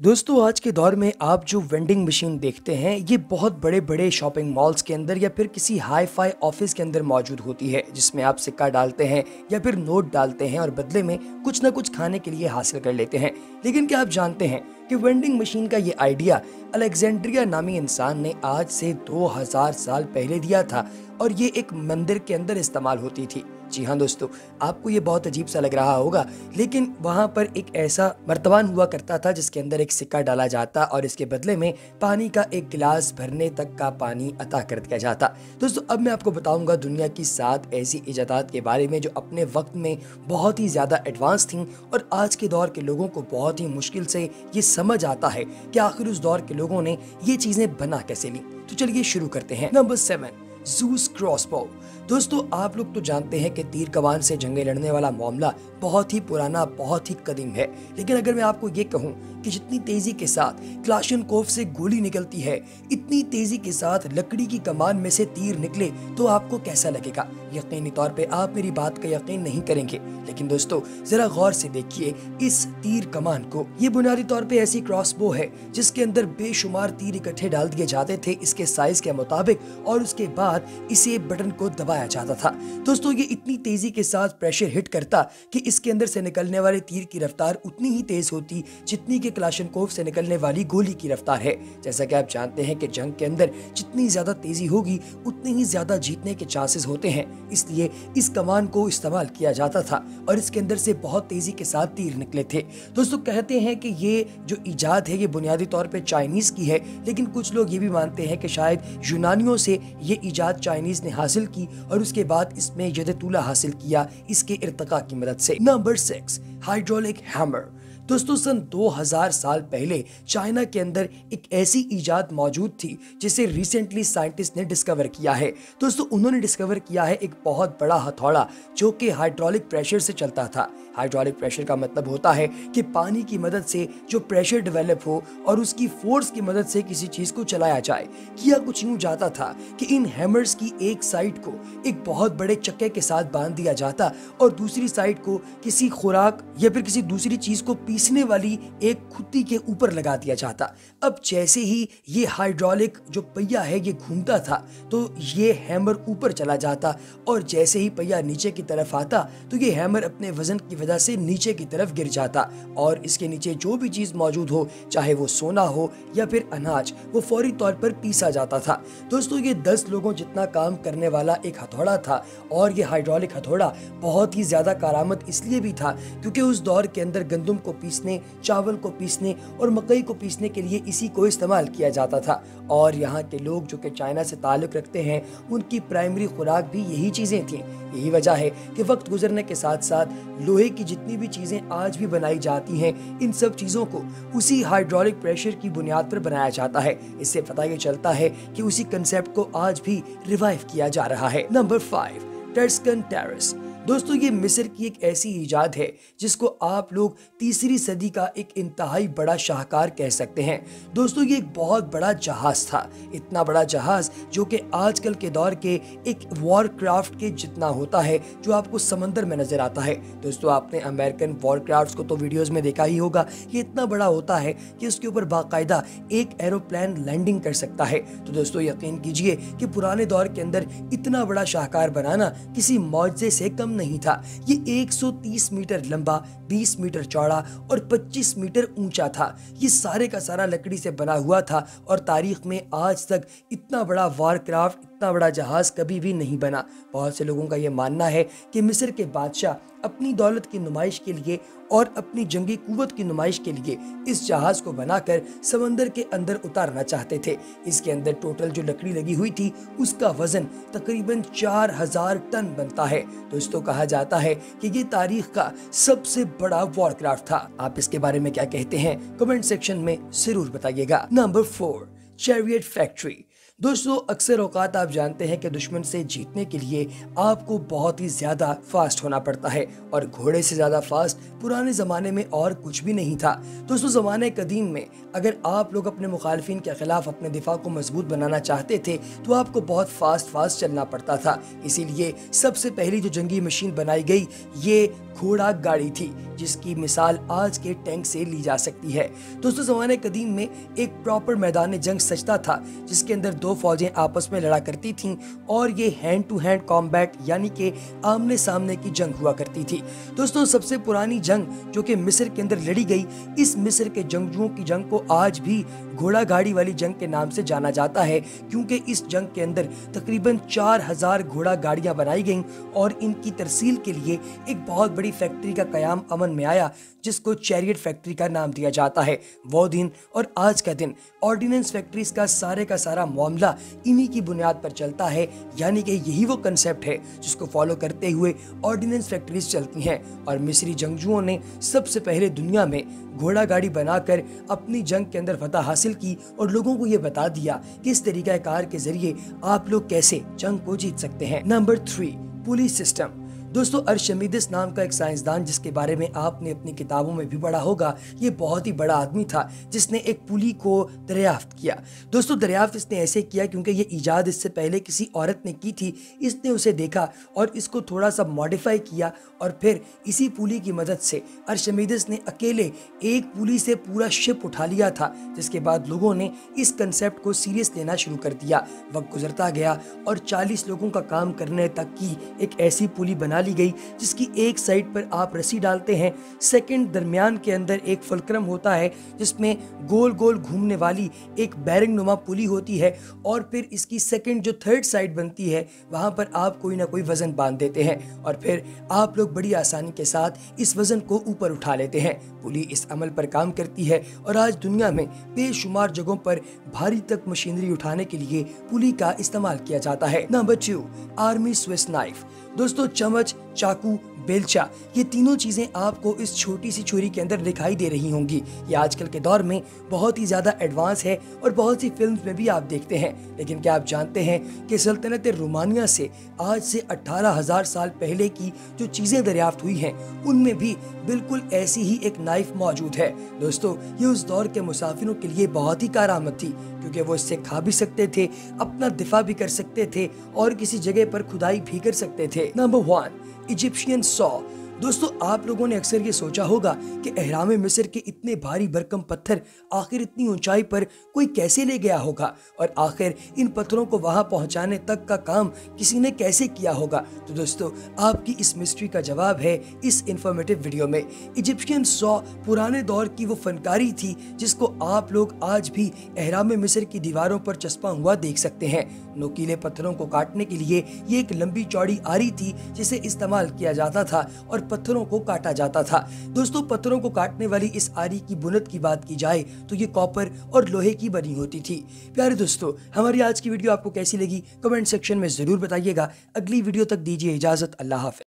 दोस्तों आज के दौर में आप जो वेंडिंग मशीन देखते हैं ये बहुत बड़े बड़े शॉपिंग मॉल्स के अंदर या फिर किसी हाई फाई ऑफिस के अंदर मौजूद होती है, जिसमें आप सिक्का डालते हैं या फिर नोट डालते हैं और बदले में कुछ ना कुछ खाने के लिए हासिल कर लेते हैं। लेकिन क्या आप जानते हैं कि वेंडिंग मशीन का ये आइडिया अलेक्जेंड्रिया नामी इंसान ने आज से 2000 साल पहले दिया था और ये एक मंदिर के अंदर इस्तेमाल होती थी। जी हाँ दोस्तों, आपको ये बहुत अजीब सा लग रहा होगा, लेकिन वहाँ पर एक ऐसा मर्तबान हुआ करता था जिसके अंदर एक सिक्का डाला जाता और इसके बदले में पानी का एक गिलास भरने तक का पानी अता कर दिया जाता। दोस्तों अब मैं आपको बताऊंगा दुनिया की 7 ऐसी इजादात के बारे में जो अपने वक्त में बहुत ही ज्यादा एडवांस थी और आज के दौर के लोगों को बहुत ही मुश्किल से ये समझ आता है कि आखिर उस दौर के लोगों ने ये चीजें बना कैसे ली। तो चलिए शुरू करते हैं। Number 7, Zeus crossbow. दोस्तों आप लोग तो जानते हैं कि तीर कमान से जंगें लड़ने वाला मामला बहुत ही पुराना, बहुत ही कदीम है। लेकिन अगर मैं आपको ये कहूं कि जितनी तेजी के साथ क्लाशनकोव से गोली निकलती है, इतनी तेजी के साथ लकड़ी की कमान में से तीर निकले तो आपको कैसा लगेगा? यकीनी तौर पे आप मेरी बात का यकीन नहीं करेंगे, लेकिन दोस्तों जरा गौर से देखिए इस तीर कमान को। ये बुनियादी तौर पे ऐसी क्रॉसबो है जिसके अंदर बेशुमार तीर इकट्ठे डाल दिए जाते थे इसके साइज के मुताबिक और उसके बाद इसे बटन को दबाया जाता था। दोस्तों ये इतनी तेजी के साथ प्रेशर हिट करता कि इसके अंदर से निकलने वाले तीर की रफ्तार उतनी ही तेज होती जितनी कि क्लाशनकोव से निकलने वाली गोली की रफ्तार है। जैसा कि आप जानते हैं कि जंग के अंदर जितनी ज्यादा तेजी होगी उतनी ही ज्यादा जीतने के चांसेस होते हैं, इसलिए इस कमान को इस्तेमाल किया जाता था और इसके अंदर से बहुत तेजी के साथ तीर निकले थे। दोस्तों कहते हैं कि ये जो इजाद है ये बुनियादी तौर पे चाइनीज की है, लेकिन कुछ लोग ये भी मानते हैं कि शायद यूनानियों से ये इजाद चाइनीज ने हासिल की और उसके बाद इसमें यदतुला हासिल किया इसके इर्तिका की मदद से। Number 6, hydraulic hammer. दोस्तों सन 2000 साल पहले चाइना के अंदर एक ऐसी इजाद मौजूद थी जिसे रिसेंटली साइंटिस्ट ने डिस्कवर किया है। दोस्तों उन्होंने डिस्कवर किया है एक बहुत बड़ा हथौड़ा जो कि हाइड्रोलिक प्रेशर से चलता था। हाइड्रोलिक प्रेशर का मतलब होता है कि पानी की मदद से जो प्रेशर डेवलप हो और उसकी फोर्स की मदद से किसी चीज को चलाया जाए। किया कुछ यूं जाता था कि इन हैमर्स की एक साइड को एक बहुत बड़े चक्के के साथ बांध दिया जाता और दूसरी साइड को किसी खुराक या फिर किसी दूसरी चीज को पीसने वाली एक खुत्ती के ऊपर लगा दिया जाता। अब जैसे ही ये हाइड्रोलिक जो पहिया है ये घूमता था तो ये हैमर ऊपर चला जाता और जैसे ही पहिया नीचे की तरफ आता तो ये हैमर अपने वजन की वजह से नीचे की तरफ गिर जाता और इसके नीचे जो भी चीज मौजूद हो, चाहे वो सोना हो या फिर अनाज, वो फौरी तौर पर पीसा जाता था। दोस्तों ये 10 लोगों जितना काम करने वाला एक हथौड़ा था और ये हाइड्रोलिक हथौड़ा बहुत ही ज्यादा कारआमद इसलिए भी था क्योंकि उस दौर के अंदर गंदम को पीसने, चावल को पीसने और मकई को पीसने के लिए इसी को इस्तेमाल किया जाता था। और यहाँ के लोग जो कि चाइना से ताल्लुक रखते हैं उनकी प्राइमरी खुराक भी यही चीजें थी। यही वजह है कि वक्त गुजरने के साथ साथ लोहे की जितनी भी चीजें आज भी बनाई जाती हैं, इन सब चीजों को उसी हाइड्रोलिक प्रेशर की बुनियाद पर बनाया जाता है। इससे पता ये चलता है कि उसी कंसेप्ट को आज भी रिवाइव किया जा रहा है। Number 5, Tuscan terrace. दोस्तों ये मिस्र की एक ऐसी इजाद है जिसको आप लोग तीसरी सदी का एक इंतहाई बड़ा शाहकार कह सकते हैं। दोस्तों ये एक बहुत बड़ा जहाज था, इतना बड़ा जहाज जो कि आजकल के दौर के एक वॉरक्राफ्ट के जितना होता है जो आपको समंदर में नजर आता है। दोस्तों आपने अमेरिकन वॉरक्राफ्ट्स को तो वीडियोस में देखा ही होगा, ये इतना बड़ा होता है कि उसके ऊपर बाकायदा एक एरोप्लेन लैंडिंग कर सकता है। तो दोस्तों यकीन कीजिए कि पुराने दौर के अंदर इतना बड़ा शाहकार बनाना किसी मौजज़े से कम नहीं था। ये 130 मीटर लंबा, 20 मीटर चौड़ा और 25 मीटर ऊंचा था। ये सारे का सारा लकड़ी से बना हुआ था और तारीख में आज तक इतना बड़ा वारक्राफ्ट, इतना बड़ा जहाज कभी भी नहीं बना। बहुत से लोगों का यह मानना है कि मिस्र के बादशाह अपनी दौलत की नुमाइश के लिए और अपनी जंगी कुव्वत की नुमाइश के लिए इस जहाज को बनाकर समंदर के अंदर उतारना चाहते थे। इसके अंदर टोटल जो लकड़ी लगी हुई थी उसका वजन तकरीबन 4000 टन बनता है। दोस्तों कहा जाता है कि ये तारीख का सबसे बड़ा वॉरक्राफ्ट था। आप इसके बारे में क्या कहते हैं कमेंट सेक्शन में जरूर बताइएगा। Number 4, chariot factory. दोस्तों अक्सर औकात आप जानते हैं कि दुश्मन से जीतने के लिए आपको बहुत ही ज्यादा फास्ट होना पड़ता है, और घोड़े से ज्यादा फास्ट पुराने जमाने में और कुछ भी नहीं था। दोस्तों ज़माने कदीम में अगर आप लोग अपने मुखालफिन के खिलाफ अपने दिफा को मजबूत बनाना चाहते थे तो आपको बहुत फास्ट चलना पड़ता था। इसीलिए सबसे पहली जो जंगी मशीन बनाई गई ये घोड़ा गाड़ी थी, जिसकी मिसाल आज के टैंक से ली जा सकती है। दोस्तों ज़माने कदीम में एक प्रॉपर मैदान जंग सजता था, जिसके अंदर दो फौजें आपस में लड़ा करती थीं, और ये हैंड टू हैंड कॉम्बैट यानी कि आमने सामने की जंग हुआ करती थी। दोस्तों सबसे पुरानी जंग जो कि मिस्र के अंदर लड़ी गई, इस मिस्र के जंगजुओं की जंग को आज भी घोड़ा गाड़ी वाली जंग के नाम से जाना जाता है, क्योंकि इस जंग के अंदर तकरीबन 4000 घोड़ा गाड़ियां बनाई गईं और इनकी तरसील के लिए एक बहुत बड़ी फैक्ट्री का कयाम अमन में आया, जिसको चैरियट फैक्ट्री का नाम दिया जाता है। वो दिन और आज का दिन ऑर्डिनेंस फैक्ट्रीज का सारा मामला इन्हीं की बुनियाद पर चलता है, यानी कि यही वो कंसेप्ट है जिसको फॉलो करते हुए ऑर्डिनेंस फैक्ट्रीज चलती हैं। और मिस्री जंगजुओं ने सबसे पहले दुनिया में घोड़ा गाड़ी बनाकर अपनी जंग के अंदर फतह हासिल की और लोगों को ये बता दिया कि इस तरीका कार के जरिए आप लोग कैसे जंग को जीत सकते हैं। Number 3, police system. दोस्तों अर्शमीदिस नाम का एक साइंसदान, जिसके बारे में आपने अपनी किताबों में भी पढ़ा होगा, ये बहुत ही बड़ा आदमी था जिसने एक पुली को दरियाफ्त किया। दोस्तों दरियाफ्त इसने ऐसे किया क्योंकि ये इजाद इससे पहले किसी औरत ने की थी। इसने उसे देखा और इसको थोड़ा सा मॉडिफाई किया, और फिर इसी पुली की मदद से अर्शमीदिस ने अकेले एक पुली से पूरा शिप उठा लिया था, जिसके बाद लोगों ने इस कंसेप्ट को सीरियस लेना शुरू कर दिया। वक्त गुजरता गया और 40 लोगों का काम करने तक की एक ऐसी पुली बना ली गई, जिसकी एक साइड पर आप रस्सी डालते हैं, सेकंड दरमियान के अंदर एक फुलक्रम होता है जिसमें गोल गोल घूमने वाली एक बैरिंग नुमा पुली होती है, और फिर इसकी सेकंड जो थर्ड साइड बनती है वहां पर आप कोई ना कोई वजन बांध देते हैं, और फिर आप लोग बड़ी आसानी के साथ इस वजन को ऊपर उठा लेते हैं। पुली इस अमल पर काम करती है और आज दुनिया में बेशुमार जगहों पर भारी तक मशीनरी उठाने के लिए पुली का इस्तेमाल किया जाता है। Number 2, army Swiss knife. दोस्तों चम्मच, चाकू, बेलचा, ये तीनों चीजें आपको इस छोटी सी छुरी के अंदर दिखाई दे रही होंगी। ये आजकल के दौर में बहुत ही ज्यादा एडवांस है और बहुत सी फिल्म्स में भी आप देखते हैं। लेकिन क्या आप जानते हैं कि सल्तनत रोमानिया से आज से 18,000 साल पहले की जो चीजें दरियाफ्त हुई हैं, उनमें भी बिल्कुल ऐसी ही एक नाइफ मौजूद है। दोस्तों ये उस दौर के मुसाफिरों के लिए बहुत ही कारआमद थी, क्योंकि वो इससे खा भी सकते थे, अपना दिफा भी कर सकते थे और किसी जगह पर खुदाई भी कर सकते थे। Number 1, Egyptian saw. दोस्तों आप लोगों ने अक्सर ये सोचा होगा कि एहराम मिस्र के इतने भारी भरकम पत्थर आखिर इतनी ऊंचाई पर कोई कैसे ले गया होगा, और आखिर इन पत्थरों को वहां पहुंचाने तक का काम किसी ने कैसे किया होगा। तो दोस्तों आपकी इस मिस्ट्री का जवाब है इस इंफॉर्मेटिव वीडियो में। इजिप्शियन सॉ पुराने दौर की वो फनकारी थी जिसको आप लोग आज भी एहराम मिस्र की दीवारों पर चस्पा हुआ देख सकते हैं। नुकीले पत्थरों को काटने के लिए ये एक लंबी चौड़ी आरी थी जिसे इस्तेमाल किया जाता था और पत्थरों को काटा जाता था। दोस्तों पत्थरों को काटने वाली इस आरी की बुनत की बात की जाए तो ये कॉपर और लोहे की बनी होती थी। प्यारे दोस्तों हमारी आज की वीडियो आपको कैसी लगी कमेंट सेक्शन में जरूर बताइएगा। अगली वीडियो तक दीजिए इजाजत। अल्लाह हाफ़िज़।